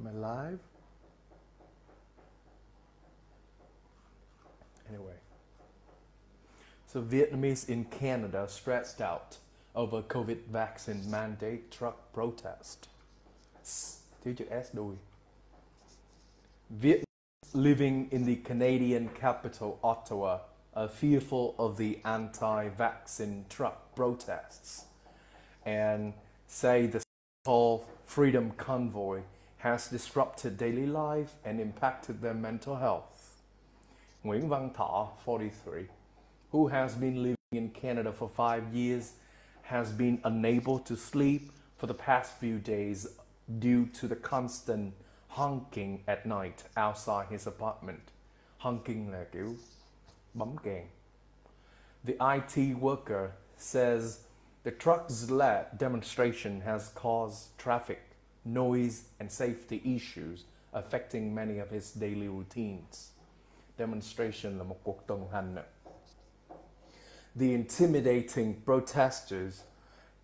Am I live? Anyway. So Vietnamese in Canada stressed out over COVID vaccine mandate truck protest. Thiếu chữ S đuôi. Vietnamese living in the Canadian capital Ottawa are fearful of the anti-vaccine truck protests and say the so-called Freedom Convoy has disrupted daily life and impacted their mental health. Nguyễn Văn Thọ, 43, who has been living in Canada for 5 years, has been unable to sleep for the past few days due to the constant honking at night outside his apartment. Honking là kiểu bấm kèn. The IT worker says the trucks-led demonstration has caused traffic, noise, and safety issues affecting many of his daily routines. Demonstration là một cuộc tuần hành. The intimidating protesters,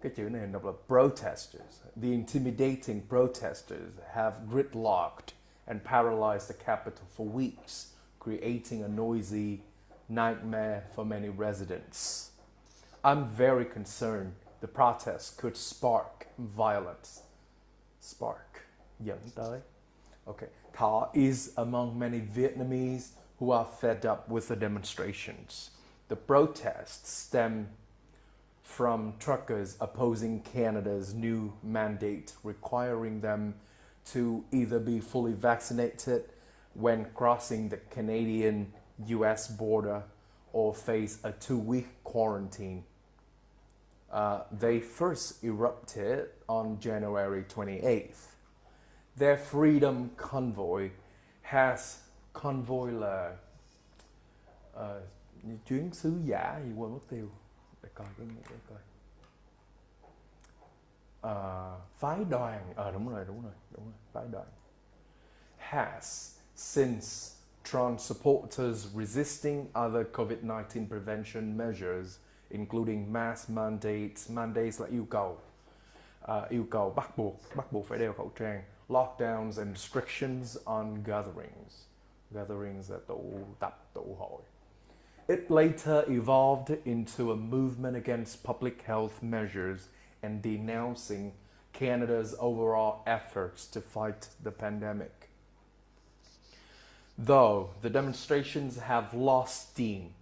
cái chữ này đọc là protesters. The intimidating protesters have gridlocked and paralyzed the capital for weeks, creating a noisy nightmare for many residents. I'm very concerned the protests could spark violence. Spark, dẫn tới. Okay. Thọ is among many Vietnamese who are fed up with the demonstrations. The protests stem from truckers opposing Canada's new mandate requiring them to either be fully vaccinated when crossing the Canadian-US border or face a 2-week quarantine. They first erupted on January 28th. Their Freedom Convoy has convoy là chuyến sứ giả gì quên mất tiêu. Để coi cái nghĩa để coi. Phái đoàn, đúng rồi, phái đoàn. Has since drawn supporters resisting other COVID-19 prevention measures, including mask mandates. Mandates là yêu cầu bắt buộc phải đeo khẩu trang. Lockdowns and restrictions on gatherings. Gatherings là tụ tập, tụ hội. It later evolved into a movement against public health measures and denouncing Canada's overall efforts to fight the pandemic. Though the demonstrations have lost steam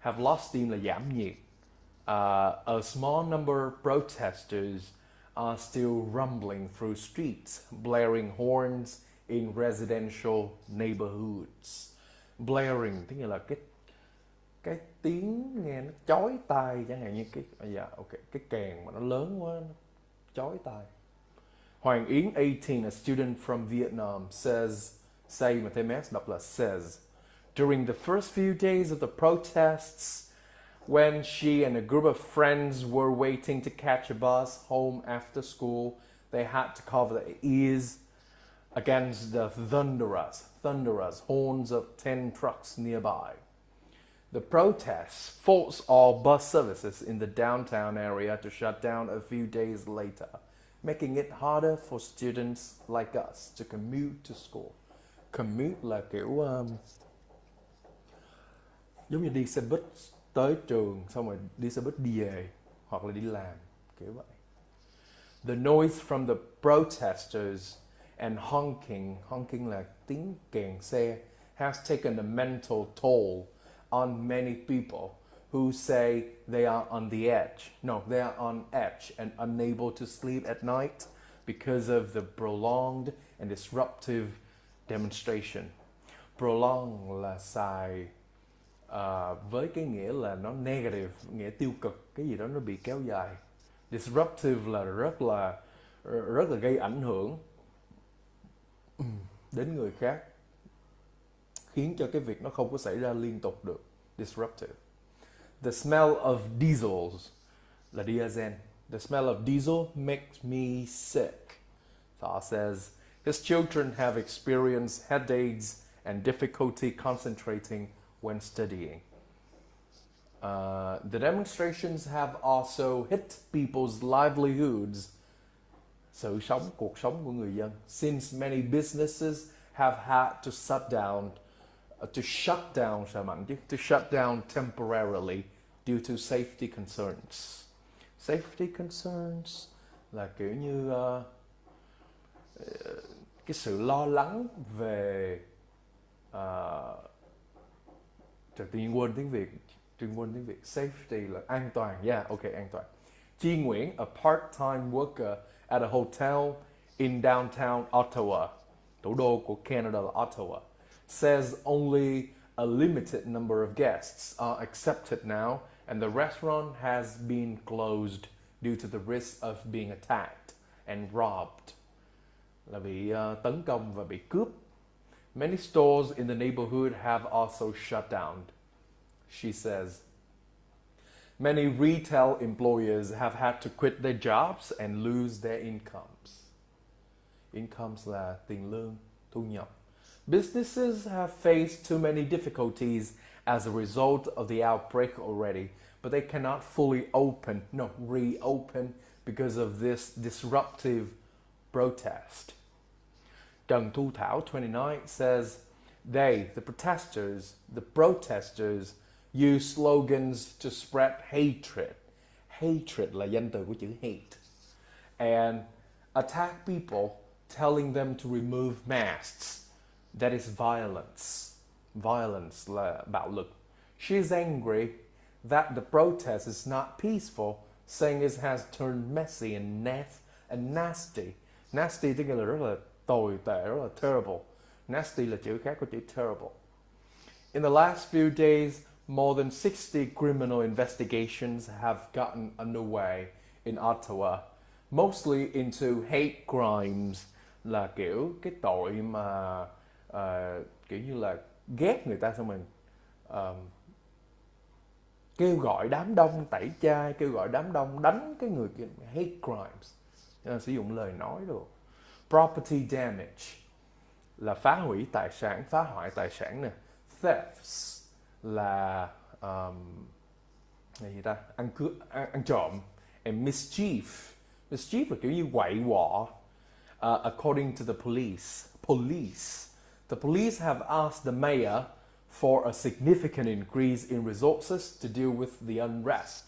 là giảm nhiệt, a small number of protesters are still rumbling through streets, blaring horns in residential neighborhoods. Blaring tức là cái tiếng nghe nó chói tai, chẳng hạn như cái kèn mà nó lớn quá, nó chói tai. Hoàng Yến, 18, a student from Vietnam, says during the first few days of the protests, when she and a group of friends were waiting to catch a bus home after school, they had to cover their ears against the thunderous horns of 10 trucks nearby. The protests forced all bus services in the downtown area to shut down a few days later, making it harder for students like us to commute to school. Commute là kiểu giống như đi xe buýt tới trường xong rồi đi xe buýt đi về hoặc là đi làm, kiểu vậy. The noise from the protesters and honking là tiếng kèn xe, has taken a mental toll on many people who say they are on the edge. No, they are on edge and unable to sleep at night because of the prolonged and disruptive demonstration. Prolong là xài với cái nghĩa là nó negative, nghĩa tiêu cực, cái gì đó nó bị kéo dài. Disruptive là rất là gây ảnh hưởng đến người khác, khiến cho cái việc nó không có xảy ra liên tục được. Disruptive. The smell of diesels là diesel. The smell of diesel makes me sick. Thọ says his children have experienced headaches and difficulty concentrating when studying. The demonstrations have also hit people's livelihoods cuộc sống của người dân. Since many businesses have had to shut down temporarily due to safety concerns. Safety concerns là kiểu như cái sự lo lắng về Tuyên quên tiếng Việt. Safety là an toàn. Yeah, ok, an toàn. Chi Nguyễn, a part-time worker at a hotel in downtown Ottawa, thủ đô của Canada là Ottawa, says only a limited number of guests are accepted now and the restaurant has been closed due to the risk of being attacked and robbed. Là bị tấn công và bị cướp. Many stores in the neighborhood have also shut down, she says. Many retail employers have had to quit their jobs and lose their incomes. Incomes là tiền lương, thu nhập. Businesses have faced too many difficulties as a result of the outbreak already, but they cannot fully reopen because of this disruptive protest. Trần Thu Thảo, 29, says the protesters, use slogans to spread hatred. Hatred là danh từ của chữ hate. And attack people, telling them to remove masks. That is violence. Violence là bạo lực. She is angry that the protest is not peaceful, saying it has turned messy and nasty. Nasty tức là rất là tồi tệ, rất là terrible. Nasty là chữ khác của chữ terrible. In the last few days, more than 60 criminal investigations have gotten underway in Ottawa, mostly into hate crimes, là kiểu cái tội mà kiểu như là ghét người ta xong rồi kêu gọi đám đông tẩy chay, kêu gọi đám đông đánh cái người kia. Hate crimes, sử dụng lời nói rồi. Property damage là phá hoại tài sản nè. Thefts là gì ta, ăn trộm. And mischief là kiểu như quậy quọ. According to the police have asked the mayor for a significant increase in resources to deal with the unrest.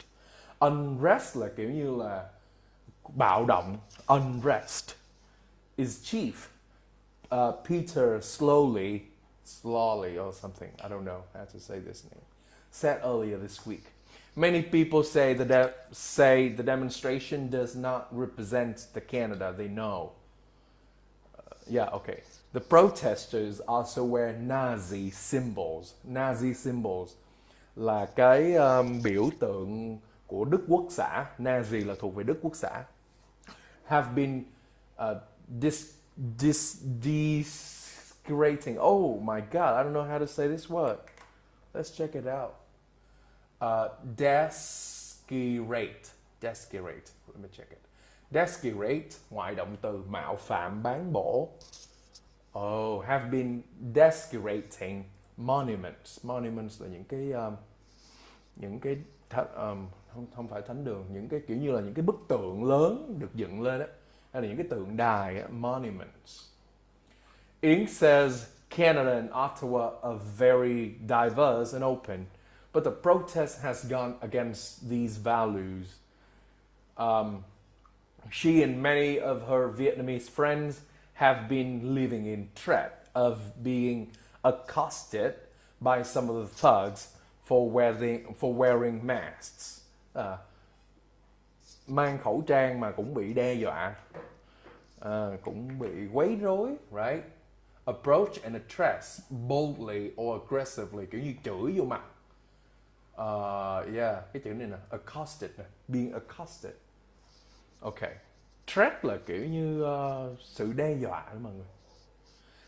Unrest là kiểu như là bạo động. Unrest is chief. Peter Slowly or something, I don't know how to say this name, said earlier this week. Many people say the demonstration does not represent the Canada they know. Okay. The protesters also wear Nazi symbols. Nazi symbols là cái biểu tượng của Đức Quốc xã. Nazi là thuộc về Đức Quốc xã. Have been desecrating. Oh my God, I don't know how to say this word. Let's check it out. Desecrate. Let me check it. Desecrate, ngoại động từ mạo phạm, bán bổ. Have been desecrating monuments. Monuments là những cái không phải thánh đường, những cái kiểu như là những cái bức tượng lớn được dựng lên á, hay là những cái tượng đài á, monuments. Inc. says Canada and Ottawa are very diverse and open, but the protest has gone against these values. She and many of her Vietnamese friends have been living in threat of being accosted by some of the thugs for wearing masks. Mang khẩu trang mà cũng bị đe dọa, cũng bị quấy rối, right? Approach and address boldly or aggressively, kiểu như chửi vô mặt. Cái chữ này nè, accosted nè, being accosted. Okay. Threat là kiểu như sự đe dọa đó mọi người.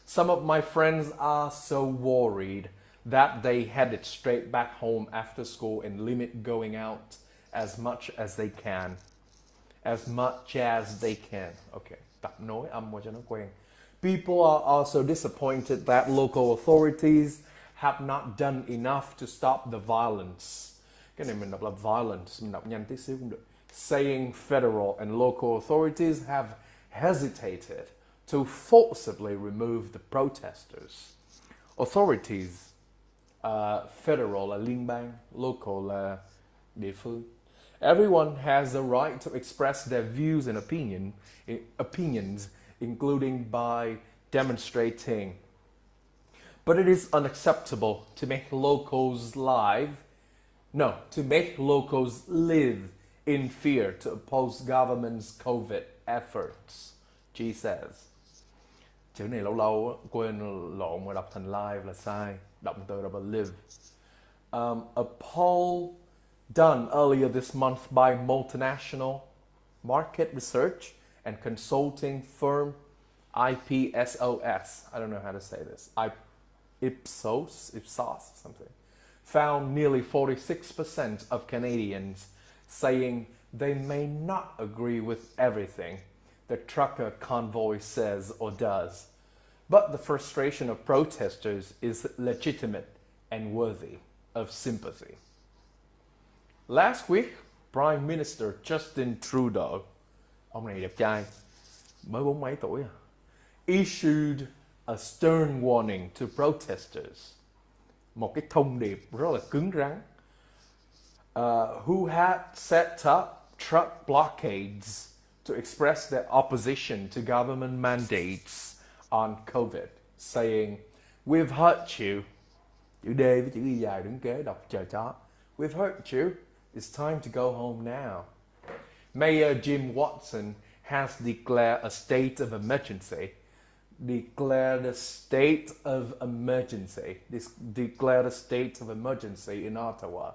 Some of my friends are so worried that they headed straight back home after school and limit going out as much as they can. Okay, tập nối âm qua cho nó quen. People are also disappointed that local authorities have not done enough to stop the violence. Cái này mình đọc là violence, mình đọc nhanh tí xíu cũng được. Saying federal and local authorities have hesitated to forcibly remove the protesters. Authorities, federal là liên bang, local là địa phương. Everyone has the right to express their views and opinions, including by demonstrating. But it is unacceptable to make locals live in fear to oppose government's COVID efforts, G says. Chữ này lâu lâu quên lộn mà đọc thành live là sai. Động từ là live. A poll done earlier this month by multinational market research and consulting firm Ipsos. I don't know how to say this. Ipsos, something. Found nearly 46% of Canadians saying they may not agree with everything the trucker convoy says or does. But the frustration of protesters is legitimate and worthy of sympathy. Last week, Prime Minister Justin Trudeau, ông này đẹp trai, mới 40 mấy tuổi, issued a stern warning to protesters. Một cái thông điệp rất là cứng rắn. Who had set up truck blockades to express their opposition to government mandates on COVID, saying, "We've heard you." Chữ D với chữ Y dài đứng kế đọc chờ chó. "We've heard you. It's time to go home now." Mayor Jim Watson has declared a state of emergency. Declared a state of emergency in Ottawa.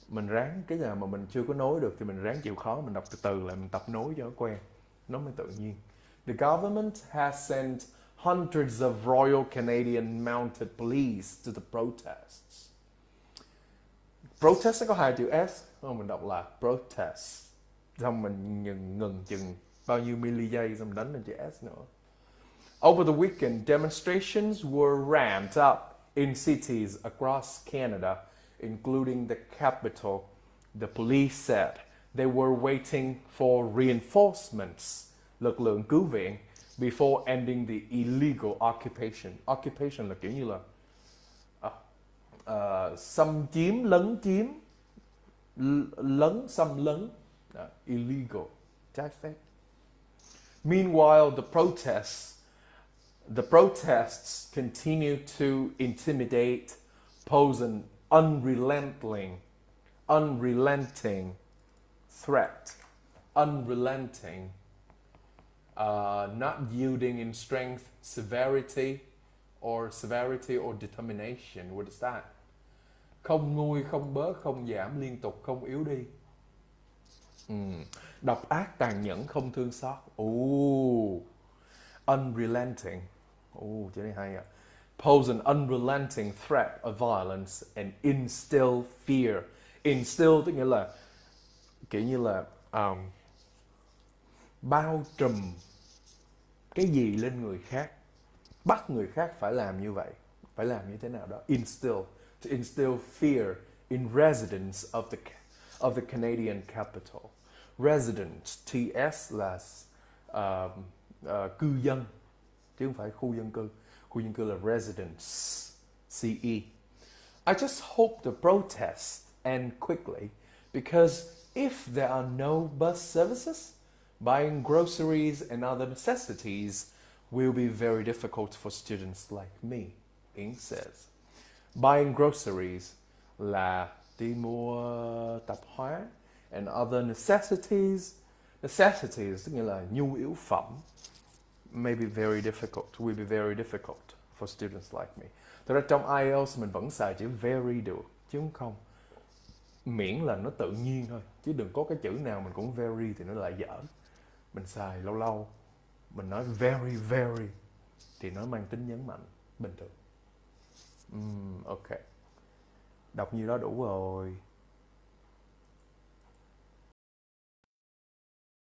Mình ráng cái nào mà mình chưa có nối được thì mình ráng chịu khó, mình đọc từ từ lại, mình tập nối cho nó quen, nó mới tự nhiên. The government has sent hundreds of Royal Canadian Mounted Police to the protests. Protest có 2 chữ S, không, mình đọc là protest. Xong mình ngừng chừng bao nhiêu milli giây xong mình đánh lên chữ S nữa. Over the weekend, demonstrations were ramped up in cities across Canada, including the capital. The police said they were waiting for reinforcements, lực lượng cứu viện, before ending the illegal occupation. Occupation là kiểu như là xâm chiếm, lấn chiếm, xâm lấn, illegal, trái phép. Meanwhile, the protests continue to intimidate, pose an unrelenting threat, not yielding in strength, severity or determination. What is that? Không nguôi, không bớt, không giảm, liên tục, không yếu đi. Độc ác, tàn nhẫn, không thương xót. Unrelenting. Chữ này hay ạ. Pose an unrelenting threat of violence and instill fear. Instill tức nghĩa là kiểu như là bao trùm cái gì lên người khác, bắt người khác phải làm như vậy, phải làm như thế nào đó. To instill fear in residents of the Canadian capital. Residents, TS là cư dân, chứ không phải khu dân cư. Khu dân cư là residents, CE. I just hope the protests end quickly, because if there are no bus services, buying groceries and other necessities will be very difficult for students like me, Yến says. Buying groceries là đi mua tạp hóa, and other necessities tức nghĩa là nhu yếu phẩm, will be very difficult for students like me. Thật ra trong IELTS mình vẫn xài chữ very được, chứ không miễn là nó tự nhiên thôi, chứ đừng có cái chữ nào mình cũng very thì nó lại dở. Mình xài lâu lâu, mình nói very thì nó mang tính nhấn mạnh, bình thường. Ok, đọc như đó đủ rồi.